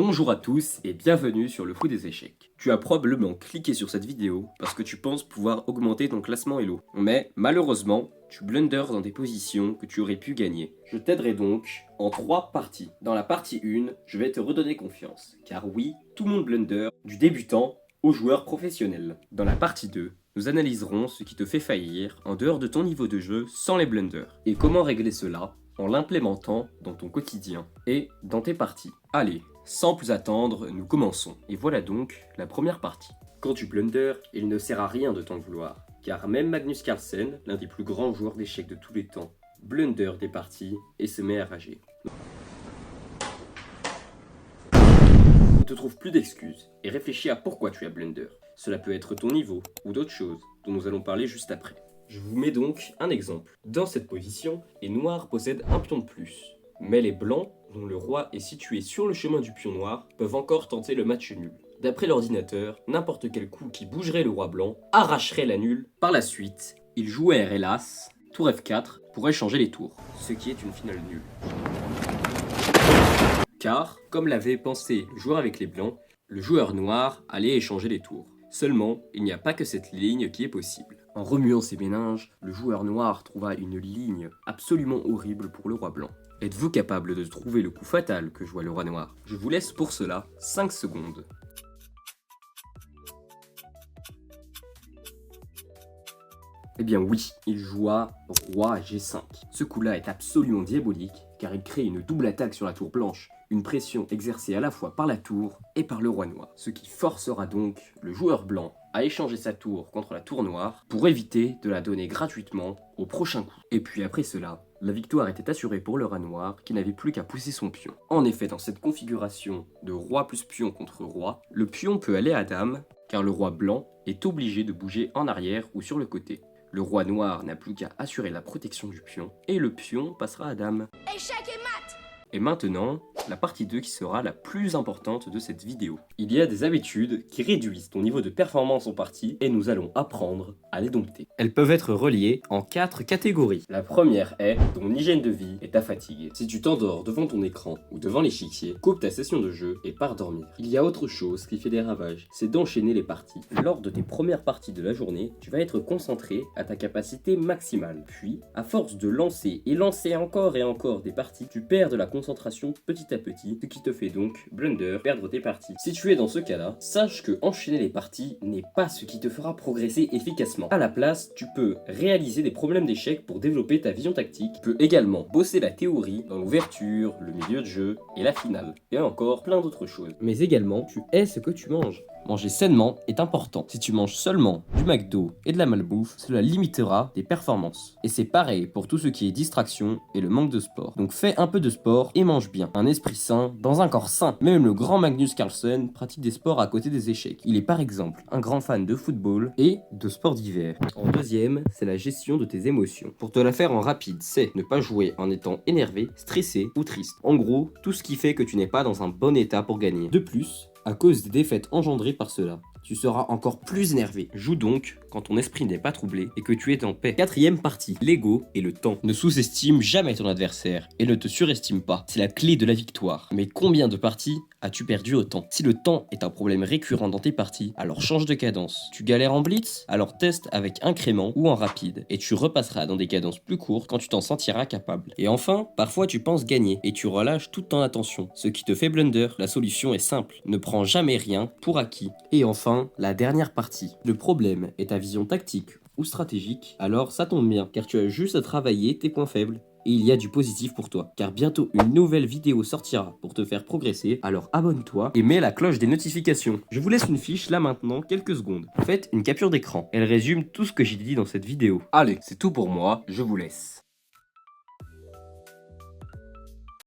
Bonjour à tous et bienvenue sur le fou des échecs. Tu as probablement cliqué sur cette vidéo parce que tu penses pouvoir augmenter ton classement Elo. Mais malheureusement, tu blunders dans des positions que tu aurais pu gagner. Je t'aiderai donc en 3 parties. Dans la partie 1, je vais te redonner confiance. Car oui, tout le monde blunder, du débutant au joueur professionnel. Dans la partie 2, nous analyserons ce qui te fait faillir en dehors de ton niveau de jeu sans les blunders. Et comment régler cela en l'implémentant dans ton quotidien et dans tes parties. Allez, sans plus attendre, nous commençons. Et voilà donc la première partie. Quand tu blunders, il ne sert à rien de t'en vouloir, car même Magnus Carlsen, l'un des plus grands joueurs d'échecs de tous les temps, blunder des parties et se met à rager. Ne te trouve plus d'excuses et réfléchis à pourquoi tu as blunder. Cela peut être ton niveau ou d'autres choses dont nous allons parler juste après. Je vous mets donc un exemple. Dans cette position, les noirs possèdent un pion de plus. Mais les blancs, dont le roi est situé sur le chemin du pion noir, peuvent encore tenter le match nul. D'après l'ordinateur, n'importe quel coup qui bougerait le roi blanc arracherait la nulle. Par la suite, ils jouèrent hélas tour F4 pour échanger les tours, ce qui est une finale nulle. Car, comme l'avait pensé le joueur avec les blancs, le joueur noir allait échanger les tours. Seulement, il n'y a pas que cette ligne qui est possible. En remuant ses méninges, le joueur noir trouva une ligne absolument horrible pour le roi blanc. Êtes-vous capable de trouver le coup fatal que joua le roi noir? Je vous laisse pour cela 5 secondes. Eh bien oui, il joua roi G5. Ce coup-là est absolument diabolique car il crée une double attaque sur la tour blanche, une pression exercée à la fois par la tour et par le roi noir, ce qui forcera donc le joueur blanc à échanger sa tour contre la tour noire pour éviter de la donner gratuitement au prochain coup. Et puis après cela, la victoire était assurée pour le rat noir qui n'avait plus qu'à pousser son pion. En effet, dans cette configuration de roi plus pion contre roi, le pion peut aller à dame car le roi blanc est obligé de bouger en arrière ou sur le côté. Le roi noir n'a plus qu'à assurer la protection du pion et le pion passera à dame. Échec et mat! Et maintenant, la partie 2 qui sera la plus importante de cette vidéo. Il y a des habitudes qui réduisent ton niveau de performance en partie et nous allons apprendre à les dompter. Elles peuvent être reliées en 4 catégories. La première est ton hygiène de vie et ta fatigue. Si tu t'endors devant ton écran ou devant l'échiquier, coupe ta session de jeu et pars dormir. Il y a autre chose qui fait des ravages, c'est d'enchaîner les parties. Lors de tes premières parties de la journée, tu vas être concentré à ta capacité maximale. Puis, à force de lancer et lancer encore et encore des parties, tu perds de la concentration petit à petit, ce qui te fait donc blunder, perdre tes parties. Si tu es dans ce cas-là, sache que enchaîner les parties n'est pas ce qui te fera progresser efficacement. À la place, tu peux réaliser des problèmes d'échecs pour développer ta vision tactique. Tu peux également bosser la théorie dans l'ouverture, le milieu de jeu et la finale. Et encore plein d'autres choses. Mais également, tu hais ce que tu manges. Manger sainement est important. Si tu manges seulement du McDo et de la malbouffe, cela limitera tes performances. Et c'est pareil pour tout ce qui est distraction et le manque de sport. Donc fais un peu de sport et mange bien. Un esprit sain dans un corps sain. Même le grand Magnus Carlsen pratique des sports à côté des échecs. Il est par exemple un grand fan de football et de sports d'hiver. En deuxième, c'est la gestion de tes émotions. Pour te la faire en rapide, c'est ne pas jouer en étant énervé, stressé ou triste. En gros, tout ce qui fait que tu n'es pas dans un bon état pour gagner. De plus, à cause des défaites engendrées par cela, tu seras encore plus énervé. Joue donc quand ton esprit n'est pas troublé et que tu es en paix. Quatrième partie, l'ego et le temps. Ne sous-estime jamais ton adversaire et ne te surestime pas. C'est la clé de la victoire. Mais combien de parties as-tu perdu au temps? Si le temps est un problème récurrent dans tes parties, alors change de cadence. Tu galères en blitz? Alors teste avec incrément ou en rapide. Et tu repasseras dans des cadences plus courtes quand tu t'en sentiras capable. Et enfin, parfois tu penses gagner et tu relâches toute ton attention. Ce qui te fait blunder. La solution est simple. Ne prends jamais rien pour acquis. Et enfin, la dernière partie. Le problème est ta vision tactique ou stratégique, alors ça tombe bien, car tu as juste à travailler tes points faibles. Et il y a du positif pour toi, car bientôt une nouvelle vidéo sortira pour te faire progresser, alors abonne-toi et mets la cloche des notifications. Je vous laisse une fiche là maintenant, quelques secondes. Faites une capture d'écran, elle résume tout ce que j'ai dit dans cette vidéo. Allez, c'est tout pour moi, je vous laisse.